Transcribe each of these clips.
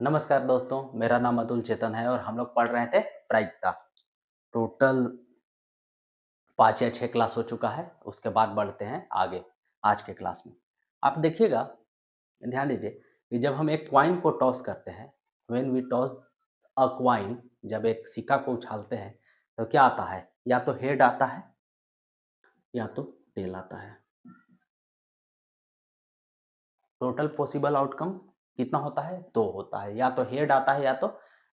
नमस्कार दोस्तों, मेरा नाम अतुल चेतन है और हम लोग पढ़ रहे थे प्रायिकता। टोटल 5 या 6 क्लास हो चुका है, उसके बाद बढ़ते हैं आगे आज के क्लास में। आप देखिएगा, ध्यान दीजिए कि जब हम एक कॉइन को टॉस करते हैं, when we toss a coin, जब एक सिक्का को उछालते हैं तो क्या आता है? या तो हेड आता है या तो टेल आता है। टोटल पॉसिबल आउटकम कितना होता है? 2 होता है। या तो हेड आता है या तो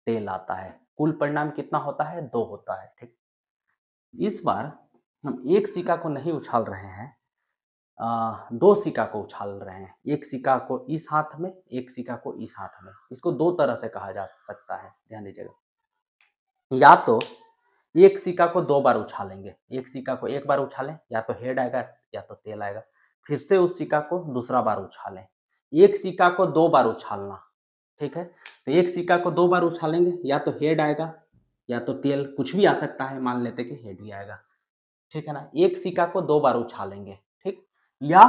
टेल आता है। कुल परिणाम कितना होता है? 2 होता है। ठीक। इस बार हम एक सिक्का को नहीं उछाल रहे हैं, 2 सिक्का को उछाल रहे हैं। एक सिक्का को इस हाथ में, एक सिक्का को इस हाथ में। इसको 2 तरह से कहा जा सकता है, ध्यान दीजिएगा। या तो एक सिक्का को 2 बार उछालेंगे, एक सिक्का को एक बार उछालें, या तो हेड आएगा या तो टेल आएगा। फिर से उस सिक्का को दूसरा बार उछालें। एक सिक्का को 2 बार उछालना, ठीक है? तो एक सिक्का को 2 बार उछालेंगे, या तो हेड आएगा या तो टेल, कुछ भी आ सकता है, मान लेते कि हेड ही आएगा। ठीक है ना? एक सिक्का को 2 बार उछालेंगे, ठीक? या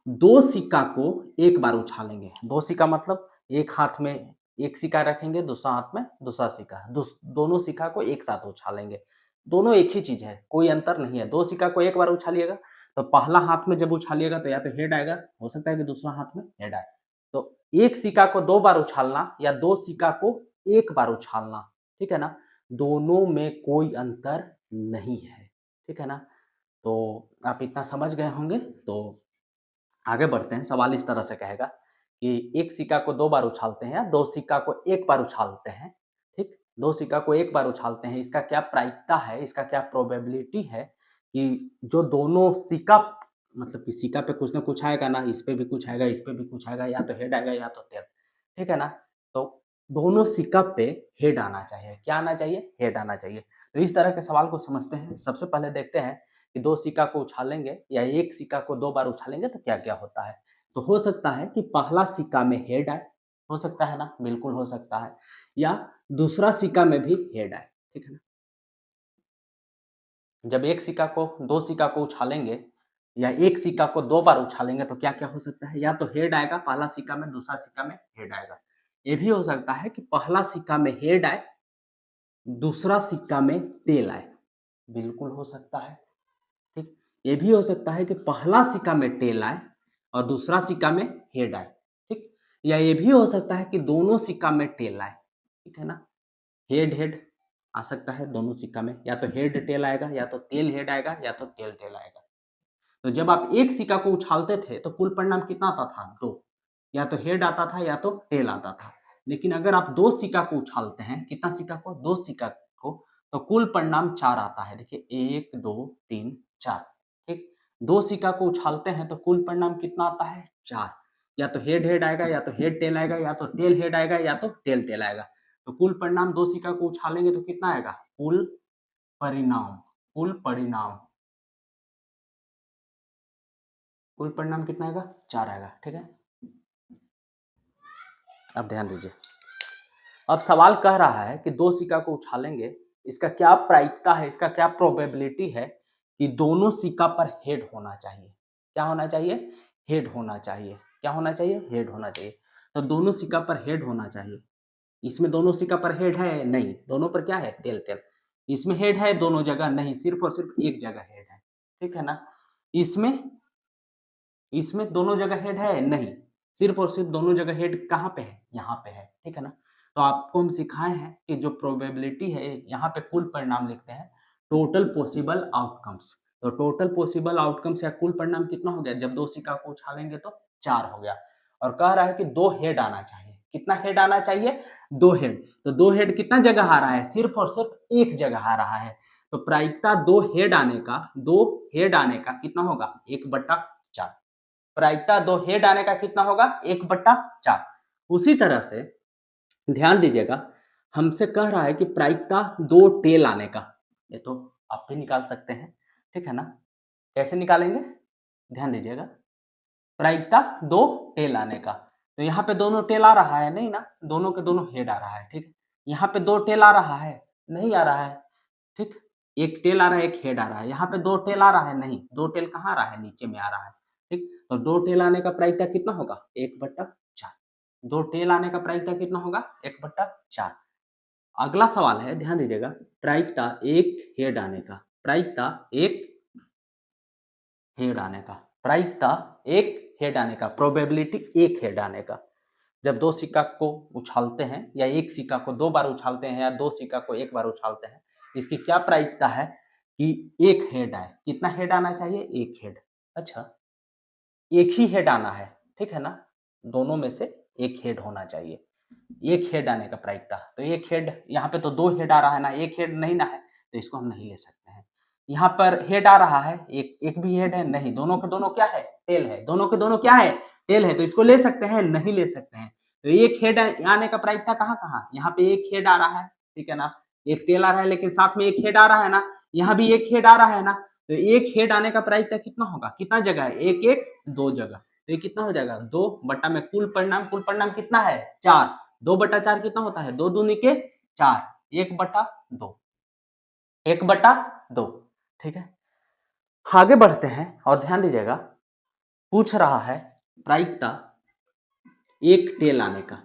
2 सिक्का को 1 बार उछालेंगे। 2 सिक्का मतलब एक हाथ में एक सिक्का रखेंगे, दूसरा हाथ में दूसरा सिक्का। दोनों सिक्का को एक साथ उछालेंगे। दोनों एक ही चीज़ है, कोई अंतर नहीं है। 2 सिक्का को एक बार उछालिएगा तो पहला हाथ में जब उछालिएगा तो या तो हेड आएगा, हो सकता है कि दूसरा हाथ में हेड आए। तो एक सिक्का को 2 बार उछालना या 2 सिक्का को 1 बार उछालना, ठीक है ना? दोनों में कोई अंतर नहीं है, ठीक है ना? तो आप इतना समझ गए होंगे, तो आगे बढ़ते हैं। सवाल इस तरह से कहेगा कि एक सिक्का को 2 बार उछालते हैं या 2 सिक्का को 1 बार उछालते हैं, ठीक? 2 सिक्का को 1 बार उछालते हैं, इसका क्या प्रायिकता है, इसका क्या प्रोबेबिलिटी है कि जो दोनों सिक्का, मतलब कि सिक्का पे कुछ ना कुछ आएगा ना, इस पे भी कुछ आएगा, इस पे भी कुछ आएगा, या तो हेड आएगा या तो टेल, ठीक है ना? तो दोनों सिक्का पे हेड आना चाहिए। क्या आना चाहिए? हेड आना चाहिए। तो इस तरह के सवाल को समझते हैं। सबसे पहले देखते हैं कि 2 सिक्का को उछालेंगे या एक सिक्का को 2 बार उछालेंगे तो क्या-क्या होता है। तो हो सकता है कि पहला सिक्का में हेड आए, हो सकता है ना? बिल्कुल हो सकता है। या दूसरा सिक्का में भी हेड आए, ठीक है ना? जब एक सिक्का को 2 सिक्का को उछालेंगे या एक सिक्का को 2 बार उछालेंगे तो क्या-क्या हो सकता है? या तो हेड आएगा पहला सिक्का में, दूसरा सिक्का में हेड आएगा। ये भी हो सकता है कि पहला सिक्का में हेड आए, दूसरा सिक्का में टेल आए। बिल्कुल हो सकता है। ठीक। ये भी हो सकता है कि पहला सिक्का में टेल आए और दूसरा सिक्का में हेड आए, ठीक? या ये भी हो सकता है कि दोनों सिक्का में टेल आए, ठीक है ना? हेड हेड आ सकता है दोनों सिक्का में, या तो हेड टेल आएगा या तो टेल हेड आएगा या तो टेल टेल आएगा। तो जब आप एक सिक्का को उछालते थे तो कुल परिणाम कितना आता था? 2। या तो हेड आता था या तो टेल आता था। लेकिन अगर आप 2 सिक्का को उछालते हैं, कितना सिक्का को? 2 सिक्का को, तो कुल परिणाम 4 आता है। देखिए 1, 2, 3, 4, ठीक? 2 सिक्का को उछालते हैं तो कुल परिणाम कितना आता है? 4। या तो हेड हेड आएगा या तो हेड टेल आएगा या तो टेल हेड आएगा या तो टेल टेल आएगा। तो कुल परिणाम 2 सिक्का को उछालेंगे तो कितना आएगा? परिणाम कुल परिणाम कुल परिणाम कितना आएगा? 4 आएगा, ठीक है? अब ध्यान दीजिए। अब सवाल कह रहा है कि 2 सिक्का को उछालेंगे, इसका क्या प्रायिकता है, इसका क्या प्रोबेबिलिटी है कि दोनों सिक्का पर हेड होना चाहिए। क्या होना चाहिए? हेड होना चाहिए। क्या होना चाहिए? हेड होना चाहिए। तो दोनों सिक्का पर हेड होना चाहिए। इसमें दोनों सिक्का पर हेड है? नहीं। दोनों पर क्या है? Tell tell. इसमें हेड है दोनों जगह? नहीं, सिर्फ और सिर्फ एक जगह हेड है, ठीक है ना? इसमें इसमें दोनों जगह हेड है? नहीं, सिर्फ और सिर्फ दोनों जगह हेड कहाँ पे है? यहाँ पे है, ठीक है ना? तो आपको हम सिखाए हैं कि जो प्रोबेबिलिटी है, यहाँ पे कुल परिणाम लिखते हैं, टोटल पॉसिबल आउटकम्स। तो टोटल पॉसिबल आउटकम्स या कुल परिणाम कितना हो गया? जब 2 सिक्का को उछालेंगे तो 4 हो गया। और कह रहा है कि 2 हेड आना चाहिए। कितना हेड आना चाहिए? 2 हेड। तो 2 हेड कितना जगह आ रहा है? सिर्फ और सिर्फ एक जगह आ रहा है। तो प्रायिकता 2 हेड आने का, 2 हेड आने का कितना होगा? 1/4। प्रायिकता 2 हेड आने का कितना होगा? 1/4। उसी तरह से ध्यान दीजिएगा, हमसे कह रहा है कि प्रायिकता 2 टेल आने का। ये तो आप भी निकाल सकते हैं, ठीक है ना? कैसे निकालेंगे? ध्यान दीजिएगा। प्रायिकता 2 टेल आने का, तो यहाँ पे दोनों टेल आ रहा है? नहीं ना, दोनों के दोनों हेड आ रहा है, ठीक है? यहाँ पे 2 टेल आ रहा है? नहीं आ रहा है, ठीक? एक टेल आ रहा है, एक हेड आ रहा है। यहाँ पे 2 टेल आ रहा है? नहीं, 2 टेल कहाँ आ रहा है? नीचे में आ रहा है, ठीक? तो 2 टेल आने का प्रायिकता कितना होगा? 1/4। 2 टेल आने का प्रायिकता कितना होगा 1/4। अगला सवाल है, ध्यान दीजिएगा, प्रायिकता एक हेड आने का, प्रायिकता एक हेड आने का, प्रायिकता एक हेड आने का, प्रोबेबिलिटी एक हेड आने का। जब 2 सिक्का को उछालते हैं या एक सिक्का को 2 बार उछालते हैं या 2 सिक्का को 1 बार उछालते हैं, इसकी क्या प्रायिकता है कि एक हेड आए। कितना हेड आना चाहिए? एक हेड। अच्छा, एक ही हेड आना है, ठीक है ना, दोनों में से एक हेड होना चाहिए, एक हेड आने का प्रायिकता। तो एक हेड, यहाँ पे तो 2 हेड आ रहा है ना, एक हेड नहीं ना है, तो इसको हम नहीं ले सकते हैं। यहाँ पर हेड आ रहा है, एक भी हेड है नहीं, दोनों के दोनों क्या है? टेल है, दोनों के दोनों क्या है? टेल है, तो इसको ले सकते हैं? नहीं ले सकते हैं। तो एक हेड आने का प्रायिकता कहाँ कहाँ? यहाँ पे एक हेड आ रहा है, ठीक है ना, एक टेल आ रहा है, लेकिन साथ में एक हेड आ रहा है ना, यहाँ भी एक हेड आ रहा है ना, तो एक हेड आने का प्रायिकता कितना होगा? कितना जगह है? एक एक, 2 जगह, तो ये कितना हो जाएगा? 2 बटा में कुल परिणाम, कुल परिणाम कितना है? 4, 2/4 कितना होता है? 2 दूनी के 4, 1/2, 1/2, ठीक है। आगे बढ़ते हैं और ध्यान दीजिएगा, पूछ रहा है प्रायिकता एक टेल आने का,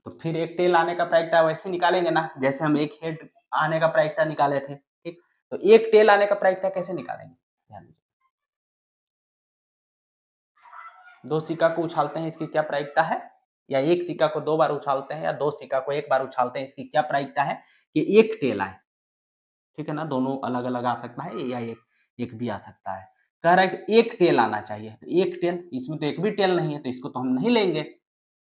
तो फिर एक टेल आने का प्रायिकता वैसे निकालेंगे ना जैसे हम एक हेड आने का प्रायिकता निकाले थे, ठीक। तो एक टेल आने का प्रायिकता कैसे निकालेंगे? ध्यान दीजिए, 2 सिक्का को उछालते हैं, इसकी क्या प्रायिकता है, या एक सिक्का को 2 बार उछालते हैं या 2 सिक्का को 1 बार उछालते हैं, इसकी क्या प्रायिकता है कि एक टेल आए, ठीक है ना, दोनों अलग अलग आ सकता है या एक भी आ सकता है। कह रहा है कि एक टेल आना चाहिए, तो एक टेल, इसमें तो एक भी टेल नहीं है, तो इसको तो हम नहीं लेंगे,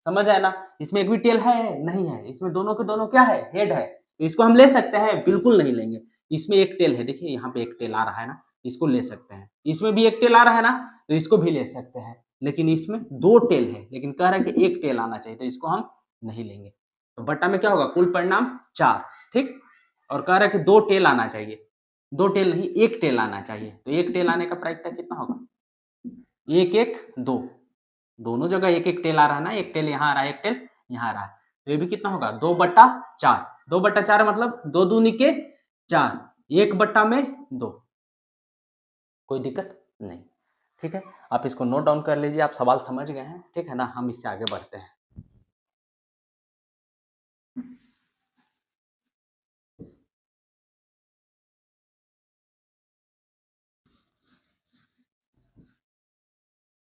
समझ आया ना, इसमें एक भी टेल है नहीं है, इसमें दोनों के दोनों क्या है? हेड है, तो इसको हम ले सकते हैं? बिल्कुल नहीं लेंगे। इसमें एक टेल है, देखिए यहाँ पे एक टेल आ रहा है ना, इसको ले सकते हैं, इसमें भी एक टेल आ रहा है ना, तो इसको भी ले सकते हैं, लेकिन इसमें 2 टेल है, लेकिन कह रहा है कि एक टेल आना चाहिए, तो इसको हम नहीं लेंगे। तो बट्टा में क्या होगा? कुल परिणाम 4, ठीक, और कह रहा है कि 2 टेल आना चाहिए, 2 टेल नहीं, एक टेल आना चाहिए, तो एक टेल आने का प्रायिकता कितना होगा? 1 1 2, दोनों जगह एक एक टेल आ रहा है ना, एक टेल यहाँ आ रहा है, एक टेल यहाँ आ रहा है, तो ये भी कितना होगा? 2/4, 2/4 मतलब 2 दूनी के 4, 1/2, कोई दिक्कत नहीं, ठीक है। आप इसको नोट डाउन कर लीजिए, आप सवाल समझ गए हैं, ठीक है ना, हम इससे आगे बढ़ते हैं।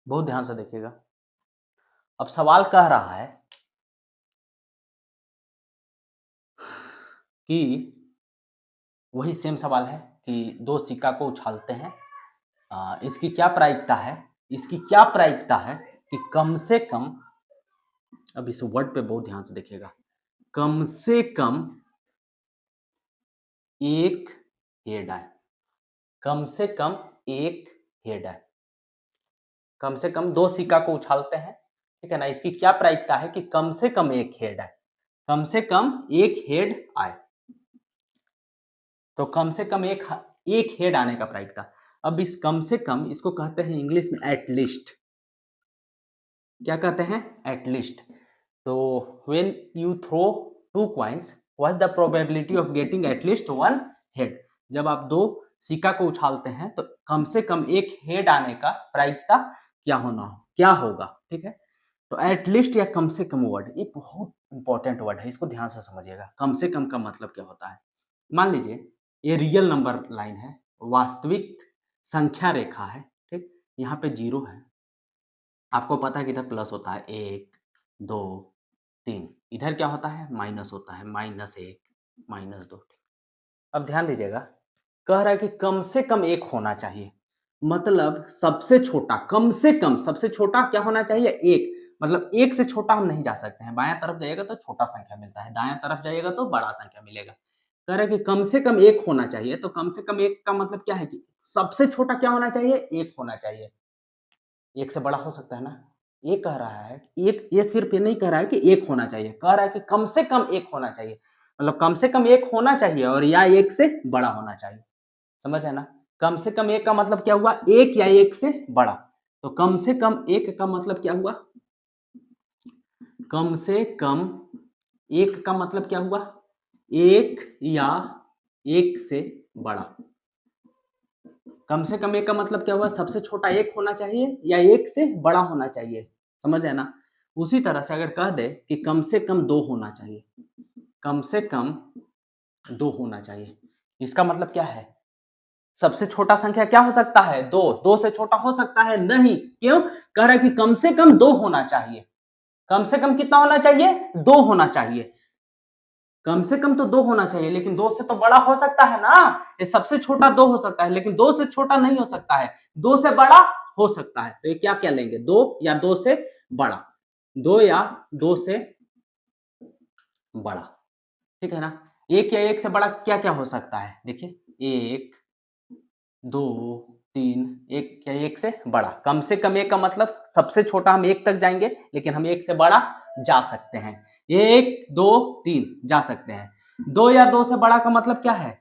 बहुत ध्यान से देखिएगा। अब सवाल कह रहा है कि वही सेम सवाल है कि 2 सिक्का को उछालते हैं, इसकी क्या प्रायिकता है, इसकी क्या प्रायिकता है कि कम से कम, अब इस वर्ड पे बहुत ध्यान से देखिएगा, कम से कम एक हेड आए, कम से कम एक हेड आए, कम से कम 2 सिक्का को उछालते हैं, ठीक है ना, इसकी क्या प्रायिकता है कि कम से कम एक हेड आए, कम से कम एक हेड आए, तो कम से कम एक हेड आने का प्रायिकता। अब इस कम से कम, इसको कहते हैं इंग्लिश में एटलीस्ट, क्या कहते हैं? एटलीस्ट। तो when you throw 2 coins, what's the probability of getting at least 1 head, जब आप 2 सिक्का को उछालते हैं तो कम से कम एक हेड आने का प्रायिकता क्या होगा, ठीक है। तो एटलीस्ट या कम से कम वर्ड, ये बहुत इंपॉर्टेंट वर्ड है, इसको ध्यान से समझिएगा। कम से कम का मतलब क्या होता है? मान लीजिए ये रियल नंबर लाइन है, वास्तविक संख्या रेखा है, ठीक, यहाँ पे 0 है, आपको पता है कि इधर प्लस होता है 1 2 3, इधर क्या होता है? माइनस होता है, -1 -2। अब ध्यान दीजिएगा, कह रहा है कि कम से कम एक होना चाहिए, मतलब सबसे छोटा, कम से कम सबसे छोटा क्या होना चाहिए? एक, मतलब एक से छोटा हम नहीं जा सकते हैं, बायां तरफ जाइएगा तो छोटा संख्या मिलता है, दायां तरफ जाइएगा तो बड़ा संख्या मिलेगा। कह रहा है कि कम से कम एक होना चाहिए, तो कम से कम एक का मतलब क्या है कि सबसे छोटा क्या होना चाहिए? एक होना चाहिए, एक से बड़ा हो सकता है ना। ये कह रहा है एक, ये सिर्फ ये नहीं कह रहा है कि एक होना चाहिए, कह रहा है कि कम से कम एक होना चाहिए, मतलब कम से कम एक होना चाहिए और या एक से बड़ा होना चाहिए, समझ है ना। कम से कम एक का मतलब क्या हुआ? एक या एक से बड़ा। तो कम से कम एक का मतलब क्या हुआ? कम से कम एक का मतलब क्या हुआ? एक या एक से बड़ा। कम से कम एक का मतलब क्या हुआ? सबसे छोटा एक होना चाहिए या एक से बड़ा होना चाहिए, समझ है ना। उसी तरह से अगर कह दे कि कम से कम 2 होना चाहिए, कम से कम 2 होना चाहिए, इसका मतलब क्या है? सबसे छोटा संख्या क्या हो सकता है? 2। 2 से छोटा हो सकता है? नहीं। क्यों? कह रहा है कि कम से कम 2 होना चाहिए। कम से कम कितना होना चाहिए? 2 होना चाहिए। कम से कम तो 2 होना चाहिए, लेकिन 2 से तो बड़ा हो सकता है ना। ये सबसे छोटा 2 हो सकता है, लेकिन 2 से छोटा नहीं हो सकता है, 2 से बड़ा हो सकता है। तो ये क्या क्या लेंगे? 2 या 2 से बड़ा, 2 या 2 से बड़ा, ठीक है ना। 1 या 1 से बड़ा क्या क्या हो सकता है? देखिए 1, 2, 3, 1 या 1 से बड़ा। कम से कम 1 का मतलब सबसे छोटा हम 1 तक जाएंगे, लेकिन हम 1 से बड़ा जा सकते हैं। 1, 2, 3 जा सकते हैं। 2 या 2 से बड़ा का मतलब क्या है?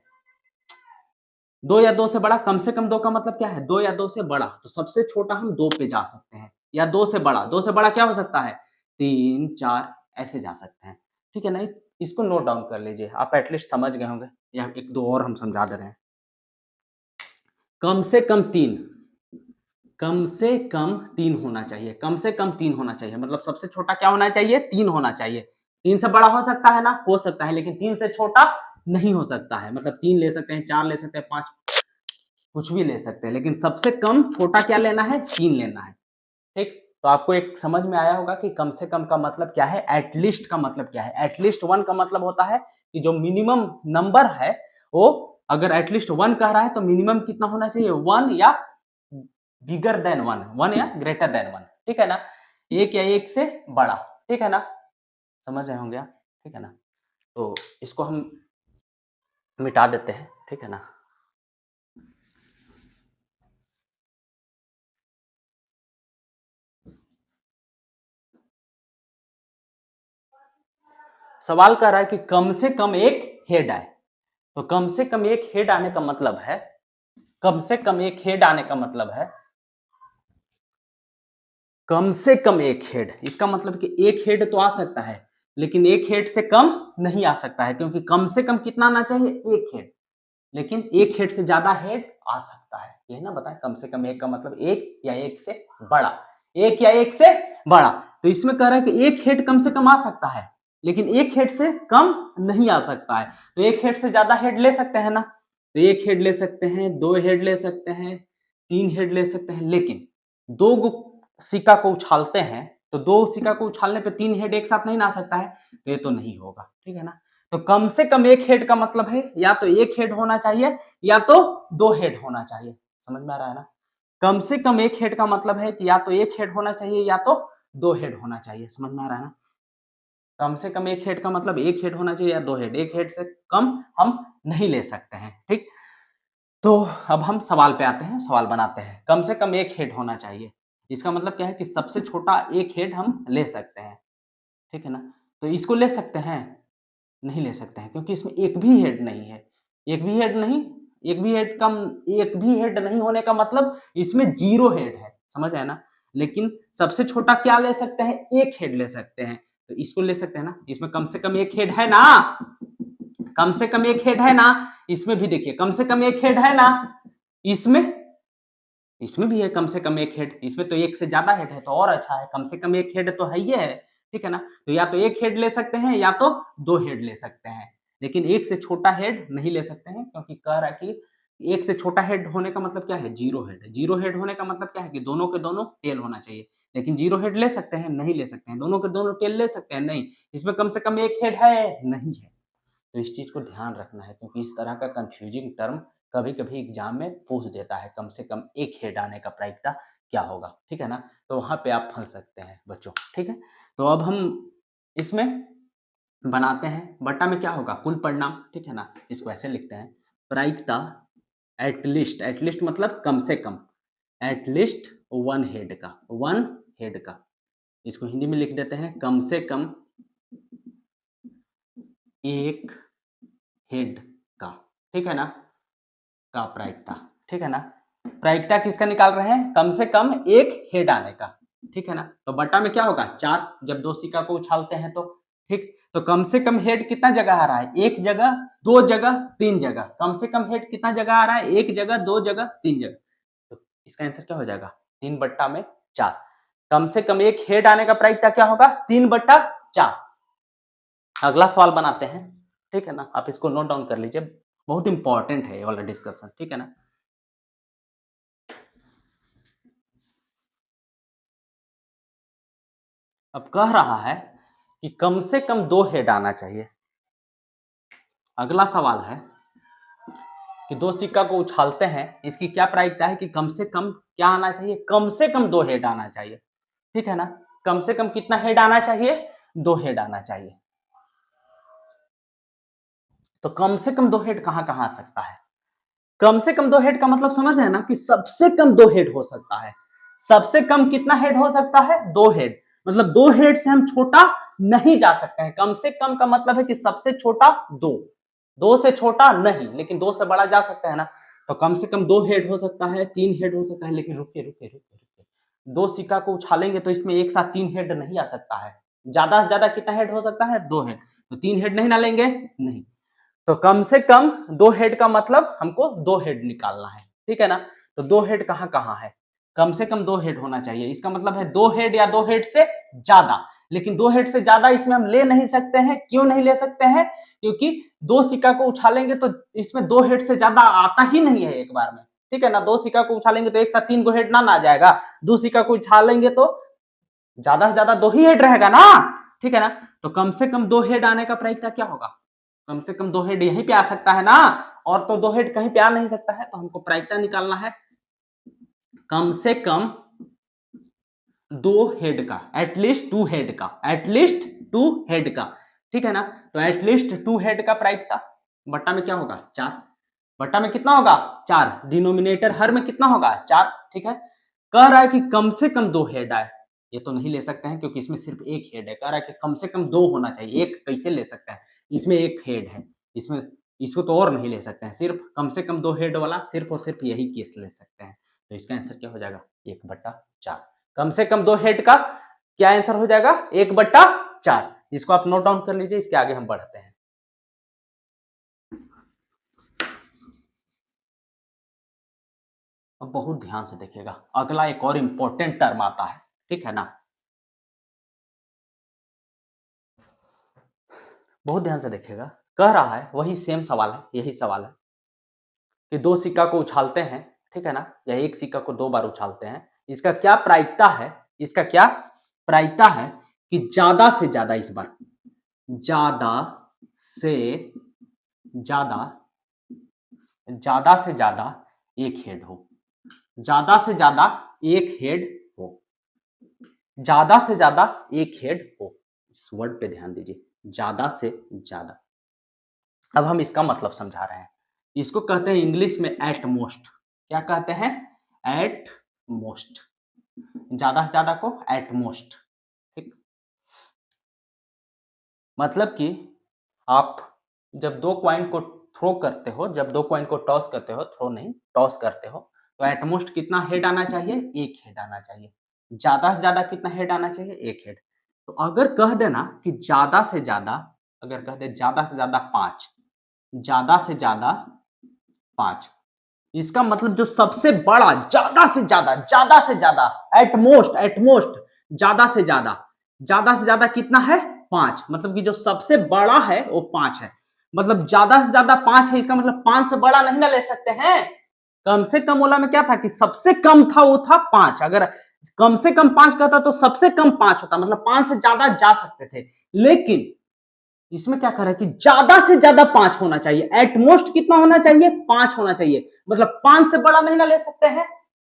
2 या 2 से बड़ा, कम से कम 2 का मतलब क्या है? 2 या 2 से बड़ा, तो सबसे छोटा हम 2 पे जा सकते हैं, या 2 से बड़ा। 2 से बड़ा क्या हो सकता है? 3, 4 ऐसे जा सकते हैं, ठीक है ना। इसको नोट डाउन कर लीजिए, आप एटलीस्ट समझ गए होंगे, या 1-2 और हम समझा दे रहे हैं। कम से कम 3, कम से कम 3 होना चाहिए, कम से कम 3 होना चाहिए, मतलब सबसे छोटा क्या होना चाहिए? 3 होना चाहिए। 3 से बड़ा हो सकता है ना? हो सकता है, लेकिन 3 से छोटा नहीं हो सकता है। मतलब 3 ले सकते हैं, 4 ले सकते हैं, 5 कुछ भी ले सकते हैं, लेकिन सबसे कम छोटा क्या लेना है? 3 लेना है, ठीक। तो आपको एक समझ में आया होगा कि कम से कम का मतलब क्या है, एटलीस्ट का मतलब क्या है। एटलीस्ट 1 का मतलब होता है कि जो मिनिमम नंबर है वो अगर एटलीस्ट 1 कह रहा है तो मिनिमम कितना होना चाहिए? 1 या बिगर देन 1, 1 या ग्रेटर देन 1, ठीक है ना। 1 या 1 से बड़ा, ठीक है ना, समझ रहे होंगे आप, ठीक है ना। तो इसको हम मिटा देते हैं, ठीक है ना। सवाल कर रहा है कि कम से कम एक हेड आए, तो कम से कम एक हेड आने का मतलब है, कम से कम एक हेड आने का मतलब है, कम से कम एक हेड, इसका मतलब कि एक हेड तो आ सकता है, लेकिन एक हेड से कम नहीं आ सकता है, क्योंकि कम से कम कितना आना चाहिए? एक हेड, लेकिन एक हेड से ज्यादा हेड आ सकता है, यही ना बताएं। कम से कम एक का मतलब एक या एक से बड़ा, एक या एक से बड़ा। तो इसमें कह रहा है कि एक हेड कम से कम आ सकता है, लेकिन एक हेड से कम नहीं आ सकता है। तो एक हेड से ज्यादा हेड ले सकते हैं ना, तो एक हेड ले सकते हैं, 2 हेड ले सकते हैं, 3 हेड ले सकते हैं, लेकिन 2 सिक्का को उछालते हैं, तो 2 सिक्का को उछालने पे 3 हेड एक साथ नहीं ना आ सकता है, तो ये तो नहीं होगा, ठीक है ना। तो कम से कम एक हेड का मतलब है या तो एक हेड होना चाहिए या तो 2 हेड होना चाहिए, समझ में आ रहा है ना। कम से कम एक हेड का मतलब है कि या तो एक हेड होना चाहिए या तो 2 हेड होना चाहिए, समझ में आ रहा है ना। कम से कम एक हेड का मतलब एक हेड होना चाहिए या 2 हेड, एक हेड से कम हम नहीं ले सकते हैं, ठीक। तो अब हम सवाल पे आते हैं, सवाल बनाते हैं। कम से कम एक हेड होना चाहिए, इसका मतलब क्या है कि सबसे छोटा एक हेड हम ले सकते हैं, ठीक है ना। तो इसको ले सकते हैं? नहीं ले सकते हैं, क्योंकि इसमें एक भी हेड नहीं है। एक भी हेड नहीं, एक भी हेड कम, एक भी हेड नहीं होने का मतलब इसमें 0 हेड है, समझ आया ना। लेकिन सबसे छोटा क्या ले सकते हैं? एक हेड ले सकते हैं, तो इसको ले सकते हैं ना। इसमें कम से कम एक हेड है ना, कम से कम एक हेड है ना। इसमें भी देखिए कम से कम एक हेड है ना, इसमें इसमें भी है कम से कम एक हेड, इसमें तो एक से ज्यादा हेड है तो और अच्छा है, कम से कम एक हेड तो है ही है, ठीक है ना। तो या तो एक हेड ले सकते हैं या तो 2 हेड ले सकते हैं, लेकिन एक से छोटा हेड नहीं ले सकते हैं, क्योंकि कह रहा है कि एक से छोटा हेड होने का मतलब क्या है? 0 हेड है। 0 हेड होने का मतलब क्या है कि दोनों के दोनों टेल होना चाहिए, लेकिन 0 हेड ले सकते हैं? नहीं ले सकते हैं। दोनों के दोनों टेल ले सकते हैं? नहीं। इसमें कम से कम एक हेड है? नहीं है। तो इस चीज को ध्यान रखना है, क्योंकि इस तरह का कंफ्यूजिंग टर्म कभी कभी एग्जाम में पूछ देता है, कम से कम एक हेड आने का प्रायिकता क्या होगा, ठीक है ना। तो वहां पे आप फंस सकते हैं बच्चों, ठीक है। तो अब हम इसमें बनाते हैं, बट्टा में क्या होगा? कुल परिणाम, ठीक है ना। इसको ऐसे लिखते हैं, प्रायिकता एटलीस्ट, एटलीस्ट मतलब कम से कम, एटलीस्ट 1 हेड का, 1 हेड का। इसको हिंदी में लिख देते हैं, कम से कम एक हेड का, ठीक है ना, का प्रायिकता, ठीक है ना। प्रायिकता किसका निकाल रहे हैं? कम से कम एक हेड आने का, ठीक है ना। तो बटा में क्या होगा? 4, जब 2 सिक्का को उछालते हैं तो, ठीक। तो कम से कम हेड कितना जगह आ रहा है? एक जगह, 2 जगह, 3 जगह। कम से कम हेड कितना जगह आ रहा है? एक जगह, 2 जगह, 3 जगह। तो इसका आंसर क्या हो जाएगा? 3 बट्टा में 4। कम से कम एक हेड आने का प्रायिकता क्या होगा? 3/4। अगला सवाल बनाते हैं, ठीक है ना। आप इसको नोट डाउन कर लीजिए, बहुत इंपॉर्टेंट है ये वाला डिस्कशन, ठीक है ना। अब कह रहा है कि कम से कम 2 हेड आना चाहिए। अगला सवाल है कि 2 सिक्का को उछालते हैं, इसकी क्या प्रायिकता है कि कम से कम क्या आना चाहिए? कम से कम 2 हेड आना चाहिए, ठीक है ना। कम से कम कितना हेड आना चाहिए? 2 हेड आना चाहिए। तो कम से कम 2 हेड कहां कहां आ सकता है? कम से कम 2 हेड का मतलब समझ रहे हैं ना कि सबसे कम 2 हेड हो सकता है। सबसे कम कितना हेड हो सकता है? 2 हेड। मतलब 2 हेड से हम छोटा नहीं जा सकते हैं। कम से कम का मतलब है कि सबसे छोटा 2 से छोटा नहीं, लेकिन 2 से बड़ा जा सकता है ना। तो कम से कम 2 हेड हो सकता है, 3 हेड हो सकता है, लेकिन रुकिए रुकिए रुकिए रुकिए, 2 सिक्का को उछालेंगे तो इसमें एक साथ 3 हेड नहीं आ सकता है। ज्यादा से ज्यादा कितना हेड हो सकता है? 2 हेड। तो 3 हेड नहीं ना लेंगे, नहीं। तो कम से कम 2 हेड का मतलब हमको 2 हेड निकालना है, ठीक है ना। तो 2 हेड कहां कहां है? कम से कम 2 हेड होना चाहिए, इसका मतलब है 2 हेड या 2 हेड से ज्यादा। लेकिन 2 हेड से ज्यादा इसमें हम ले नहीं सकते हैं। क्यों नहीं ले सकते हैं? क्योंकि 2 सिक्का को उछालेंगे तो इसमें 2 हेड से ज्यादा आता ही नहीं है एक बार में, ठीक है ना। 2 सिक्का को उछालेंगे तो एक साथ 3 को हेड ना आ जाएगा। 2 सिक्का को उछालेंगे तो ज्यादा से ज्यादा 2 ही हेड रहेगा ना, ठीक है ना। तो कम से कम 2 हेड आने का प्रायिकता क्या होगा? कम से कम 2 हेड यहीं पे आ सकता है ना, और तो 2 हेड कहीं पे आ नहीं सकता है। तो हमको प्रायिकता निकालना है कम से कम 2 हेड का, एटलीस्ट 2 हेड का, एटलीस्ट 2 हेड का, ठीक है ना। तो एटलीस्ट 2 हेड का प्रायिकता बट्टा में क्या होगा? 4। बट्टा में कितना होगा? 4। डिनोमिनेटर हर में कितना होगा? 4, ठीक है। कह रहा है कि कम से कम 2 हेड आए। ये तो नहीं ले सकते हैं क्योंकि इसमें सिर्फ एक हेड है। कह रहा है कि कम से कम 2 होना चाहिए, एक कैसे ले सकते हैं? इसमें एक हेड है, इसमें इसको तो और नहीं ले सकते हैं। सिर्फ कम से कम 2 हेड वाला सिर्फ और सिर्फ यही केस ले सकते हैं। तो इसका आंसर क्या हो जाएगा? 1/4। कम से कम 2 हेड का क्या आंसर हो जाएगा? 1/4। इसको आप नोट डाउन कर लीजिए, इसके आगे हम बढ़ते हैं। अब बहुत ध्यान से देखिएगा, अगला एक और इंपॉर्टेंट टर्म आता है, ठीक है ना। बहुत ध्यान से देखिएगा, कह रहा है वही सेम सवाल है, यही सवाल है कि 2 सिक्का को उछालते हैं, ठीक है ना, या एक सिक्का को 2 बार उछालते हैं। इसका क्या प्रायिकता है? इसका क्या प्रायिकता है कि ज्यादा से ज्यादा, इस बार ज्यादा से ज्यादा, ज्यादा से ज्यादा एक हेड हो, ज्यादा से ज्यादा एक हेड हो, ज्यादा से ज्यादा एक हेड हो। इस वर्ड पे ध्यान दीजिए, ज्यादा से ज्यादा। अब हम इसका मतलब समझा रहे हैं। इसको कहते हैं इंग्लिश में एट मोस्ट। क्या कहते हैं? At most. ज्यादा से ज्यादा को एट मोस्ट, ठीक। मतलब कि आप जब 2 कॉइन को थ्रो करते हो, जब 2 कॉइन को टॉस करते हो, थ्रो नहीं टॉस करते हो, तो एटमोस्ट कितना हेड आना चाहिए? एक हेड आना चाहिए। ज्यादा से ज्यादा कितना हेड आना चाहिए? एक हेड। तो अगर कह देना कि ज्यादा से ज्यादा, अगर कह दे ज्यादा से ज्यादा 5, ज्यादा से ज्यादा 5, इसका मतलब जो सबसे बड़ा, ज्यादा से ज्यादा, ज्यादा से ज्यादा, एटमोस्ट, एटमोस्ट, ज्यादा से ज्यादा कितना है? 5। मतलब कि जो सबसे बड़ा है वो 5 है। मतलब ज्यादा से ज्यादा 5 है, इसका मतलब 5 से बड़ा नहीं ना ले सकते हैं। कम से कम वाला में क्या था कि सबसे कम था वो था 5। अगर कम से कम 5 कहता तो सबसे कम 5 होता, मतलब 5 से ज्यादा जा सकते थे। लेकिन इसमें क्या कर रहा है कि ज्यादा से ज्यादा 5 होना चाहिए। एटमोस्ट कितना होना चाहिए? 5 होना चाहिए। मतलब 5 से बड़ा नहीं ना ले सकते हैं,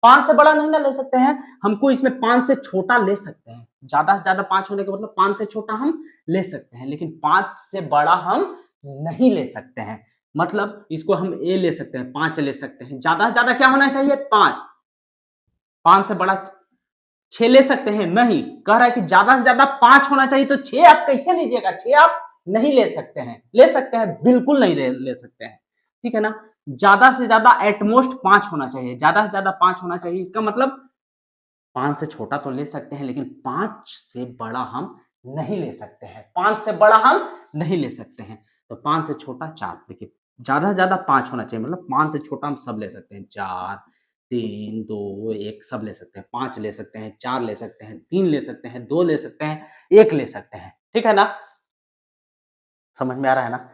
5 से बड़ा नहीं ना ले सकते हैं। हमको इसमें 5 से छोटा ले सकते हैं। ज्यादा से ज्यादा 5 होने का मतलब 5 से छोटा हम ले सकते हैं, लेकिन 5 से बड़ा हम नहीं ले सकते हैं। मतलब इसको हम ए ले सकते हैं, 5 ले सकते हैं। ज्यादा से ज्यादा क्या होना चाहिए? 5। 5 से बड़ा 6 ले सकते हैं? नहीं। कह रहा है कि ज्यादा से ज्यादा 5 होना चाहिए। तो 6 आप कैसे लीजिएगा? 6 आप नहीं ले सकते हैं। ले सकते हैं? बिल्कुल नहीं ले सकते हैं, ठीक है ना। ज्यादा से ज्यादा एटमोस्ट 5 होना चाहिए, ज्यादा से ज्यादा 5 होना चाहिए। इसका मतलब 5 से छोटा तो ले सकते हैं, लेकिन 5 से बड़ा हम नहीं ले सकते हैं। 5 से बड़ा हम नहीं ले सकते हैं। तो 5 से छोटा 4। देखिए, ज्यादा से ज्यादा 5 होना चाहिए, मतलब 5 से छोटा हम सब ले सकते हैं। 4, 3 2 1 सब ले सकते हैं, 5 ले सकते हैं, 4 ले सकते हैं, 3 ले सकते हैं, 2 ले सकते हैं, 1 ले सकते हैं, ठीक है ना? समझ में आ रहा है ना?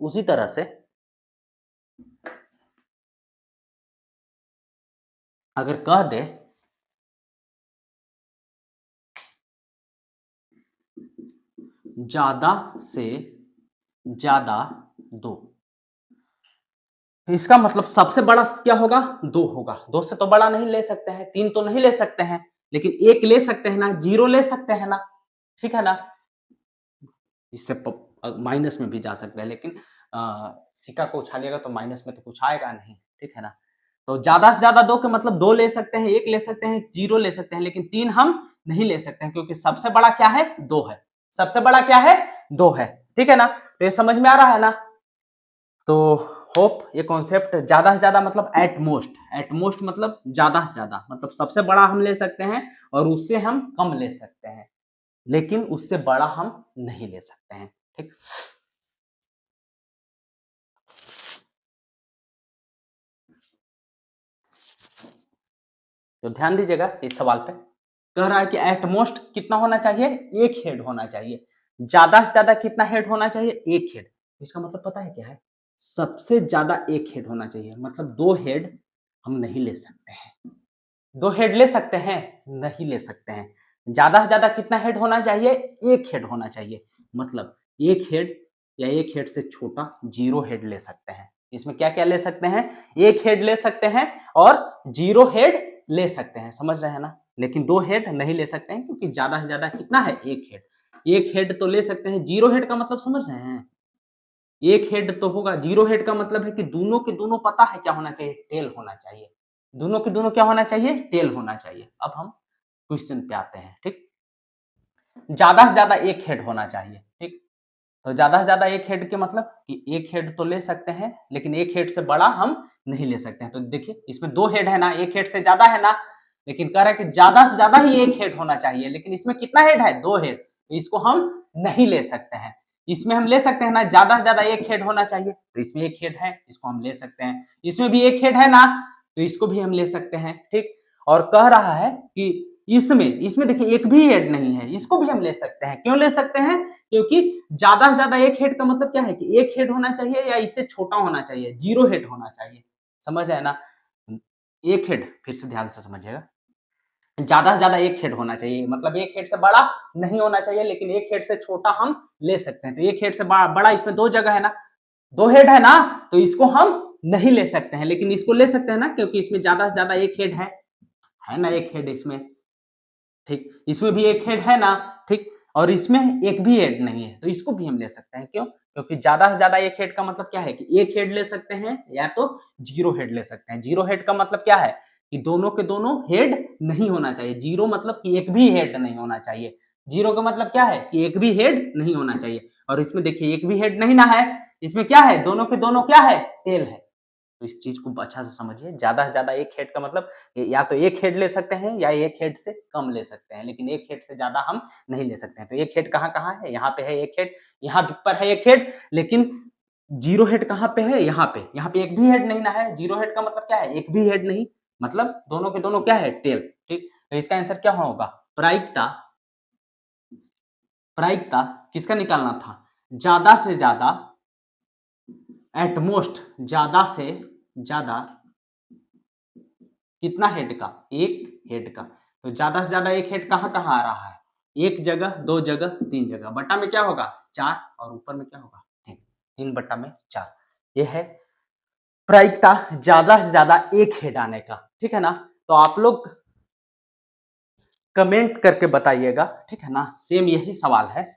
उसी तरह से अगर कह दे ज्यादा से ज्यादा 2, इसका मतलब सबसे बड़ा क्या होगा? 2 होगा। 2 से तो बड़ा नहीं ले सकते हैं, 3 तो नहीं ले सकते हैं, लेकिन 1 ले सकते हैं ना, 0 ले सकते हैं ना, ठीक है ना? इससे माइनस में भी जा सकते हैं, लेकिन सिक्का को उछालिएगा तो माइनस में तो कुछ आएगा नहीं, ठीक है ना? तो ज्यादा से ज्यादा 2 के मतलब 2 ले सकते हैं, 1 ले सकते हैं, 0 ले सकते हैं, लेकिन 3 हम नहीं ले सकते हैं, क्योंकि सबसे बड़ा क्या है? 2 है। सबसे बड़ा क्या है? 2 है, ठीक है ना? तो ये समझ में आ रहा है ना? तो होप ये कॉन्सेप्ट ज्यादा से ज्यादा मतलब एट मोस्ट मतलब ज्यादा से ज्यादा मतलब सबसे बड़ा हम ले सकते हैं और उससे हम कम ले सकते हैं, लेकिन उससे बड़ा हम नहीं ले सकते हैं, ठीक? तो ध्यान दीजिएगा इस सवाल पे। कह रहा है कि एट मोस्ट कितना होना चाहिए? 1 हेड होना चाहिए। ज्यादा से ज्यादा कितना हेड होना चाहिए? 1 हेड। इसका मतलब पता है क्या है? सबसे ज्यादा 1 हेड होना चाहिए, मतलब 2 हेड हम नहीं ले सकते हैं। 2 हेड ले सकते हैं? नहीं ले सकते हैं। ज्यादा से ज्यादा कितना हेड होना चाहिए? 1 हेड होना चाहिए, मतलब 1 हेड या 1 हेड से छोटा 0 हेड ले सकते हैं। इसमें क्या क्या ले सकते हैं? 1 हेड ले सकते हैं और 0 हेड ले सकते हैं, समझ रहे हैं ना? लेकिन 2 हेड नहीं ले सकते हैं, क्योंकि ज्यादा से ज्यादा कितना है? 1 हेड। 1 हेड तो ले सकते हैं, 0 हेड का मतलब समझ रहे हैं? 1 हेड तो होगा, 0 हेड का मतलब है कि दोनों के दोनों पता है क्या होना चाहिए? टेल होना चाहिए। दोनों के दोनों क्या होना चाहिए? टेल होना चाहिए। अब हम क्वेश्चन पे आते हैं, ठीक? ज्यादा से ज्यादा 1 हेड होना चाहिए, ठीक? तो ज्यादा से ज्यादा 1 हेड के मतलब कि 1 हेड तो ले सकते हैं, लेकिन 1 हेड से बड़ा हम नहीं ले सकते हैं। तो देखिए इसमें 2 हेड है ना, 1 हेड से ज्यादा है ना, लेकिन कह रहा है कि ज्यादा से ज्यादा ही 1 हेड होना चाहिए, लेकिन इसमें कितना हेड है? 2 हेड। तो इसको हम नहीं ले सकते हैं। इसमें हम ले सकते हैं ना, ज्यादा से ज्यादा 1 हेड होना चाहिए, तो इसमें 1 हेड है, इसको हम ले सकते हैं। इसमें भी 1 हेड है ना, तो इसको भी हम ले सकते हैं, ठीक? और कह रहा है कि इसमें इसमें देखिए एक भी हेड नहीं है, इसको भी हम ले सकते हैं। क्यों ले सकते हैं? क्योंकि ज्यादा से ज्यादा 1 हेड का मतलब क्या है कि 1 हेड होना चाहिए या इससे छोटा होना चाहिए, 0 हेड होना चाहिए, समझ आए ना? 1 हेड, फिर से ध्यान से समझिएगा, ज्यादा से ज्यादा 1 हेड होना चाहिए, मतलब 1 हेड से बड़ा नहीं होना चाहिए, लेकिन 1 हेड से छोटा हम ले सकते हैं। तो 1 हेड से बड़ा इसमें 2 जगह है ना, 2 हेड है ना, तो इसको हम नहीं ले सकते हैं, लेकिन इसको ले सकते हैं ना, क्योंकि इसमें ज्यादा से ज्यादा 1 हेड है ना, 1 हेड इसमें, ठीक? इसमें भी 1 हेड है ना, ठीक? और इसमें एक भी हेड नहीं है, तो इसको भी हम ले सकते हैं। क्यों? क्योंकि ज्यादा से ज्यादा 1 हेड का मतलब क्या है कि 1 हेड ले सकते हैं या तो 0 हेड ले सकते हैं। 0 हेड का मतलब क्या है कि दोनों के दोनों हेड नहीं होना चाहिए। 0 मतलब कि एक भी हेड नहीं होना चाहिए। 0 का मतलब क्या है कि एक भी हेड नहीं होना चाहिए, और इसमें देखिए एक भी हेड नहीं ना है, इसमें क्या है? दोनों के दोनों क्या है? टेल है। तो इस चीज को अच्छा से समझिए, ज्यादा से ज्यादा 1 हेड का मतलब या तो 1 हेड ले सकते हैं या 1 हेड से कम ले सकते हैं, लेकिन 1 हेड से ज्यादा हम नहीं ले सकते हैं। तो 1 हेड कहाँ कहाँ है? यहाँ पे है 1 हेड, यहाँ पर है 1 हेड, लेकिन 0 हेड कहाँ पे है? यहाँ पे। यहाँ पे एक भी हेड नहीं ना है। 0 हेड का मतलब क्या है? एक भी हेड नहीं, मतलब दोनों के दोनों क्या है? टेल, ठीक? तो इसका आंसर क्या होगा? प्रायिकता, प्रायिकता किसका निकालना था? ज्यादा से ज्यादा, एट मोस्ट ज्यादा से ज्यादा कितना हेड का? 1 हेड का। तो ज्यादा से ज्यादा 1 हेड कहाँ कहाँ आ रहा है? 1 जगह, 2 जगह, 3 जगह। बटा में क्या होगा? 4, और ऊपर में क्या होगा? 3। 3 बटा में 4। ये है प्रायिकता ज्यादा से ज्यादा 1 हेड आने का, ठीक है ना? तो आप लोग कमेंट करके बताइएगा, ठीक है ना? सेम यही सवाल है।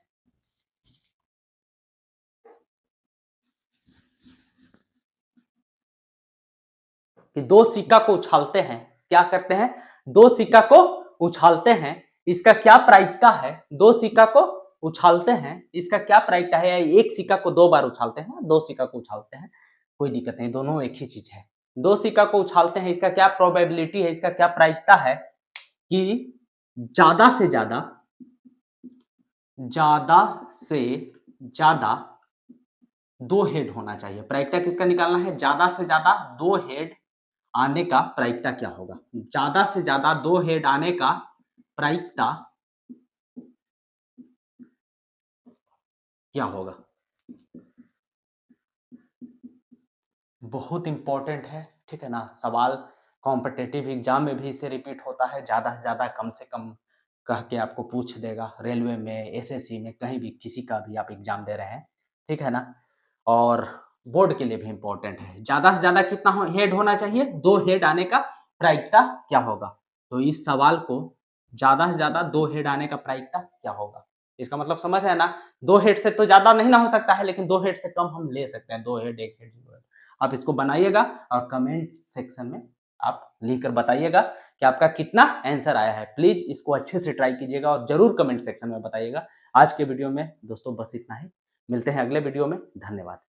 कि 2 सिक्का को उछालते हैं, क्या करते हैं? 2 सिक्का को उछालते हैं, इसका क्या प्रायिकता है? 2 सिक्का को उछालते हैं, इसका क्या प्रायिकता है? या 1 सिक्का को 2 बार उछालते हैं, 2 सिक्का को उछालते हैं, कोई दिक्कत नहीं, दोनों एक ही चीज है। 2 सिक्का को उछालते हैं, इसका क्या प्रोबेबिलिटी है? इसका क्या प्रायिकता है कि ज्यादा से ज्यादा, ज्यादा से ज्यादा 2 हेड होना चाहिए। प्रायिकता किसका निकालना है? ज्यादा से ज्यादा 2 हेड आने का प्रायिकता क्या होगा? ज्यादा से ज्यादा 2 हेड आने का प्रायिकता क्या होगा? बहुत इंपॉर्टेंट है, ठीक है ना। सवाल कॉम्पिटिटिव एग्जाम में भी इससे रिपीट होता है, ज़्यादा से ज़्यादा कम से कम कह के आपको पूछ देगा, रेलवे में, एसएससी में, कहीं भी किसी का भी आप एग्जाम दे रहे हैं, ठीक है ना। और बोर्ड के लिए भी इम्पोर्टेंट है, ज़्यादा से ज़्यादा कितना हेड होना चाहिए? 2 हेड आने का प्रायिकता क्या होगा? तो इस सवाल को ज़्यादा से ज़्यादा 2 हेड आने का प्रायिकता क्या होगा, इसका मतलब समझ है ना। 2 हेड से तो ज़्यादा नहीं ना हो सकता है, लेकिन 2 हेड से कम हम ले सकते हैं, 2 हेड, 1 हेड, 0 हेड। आप इसको बनाइएगा और कमेंट सेक्शन में आप लिख कर बताइएगा कि आपका कितना आंसर आया है। प्लीज इसको अच्छे से ट्राई कीजिएगा और जरूर कमेंट सेक्शन में बताइएगा। आज के वीडियो में दोस्तों बस इतना ही, मिलते हैं अगले वीडियो में। धन्यवाद।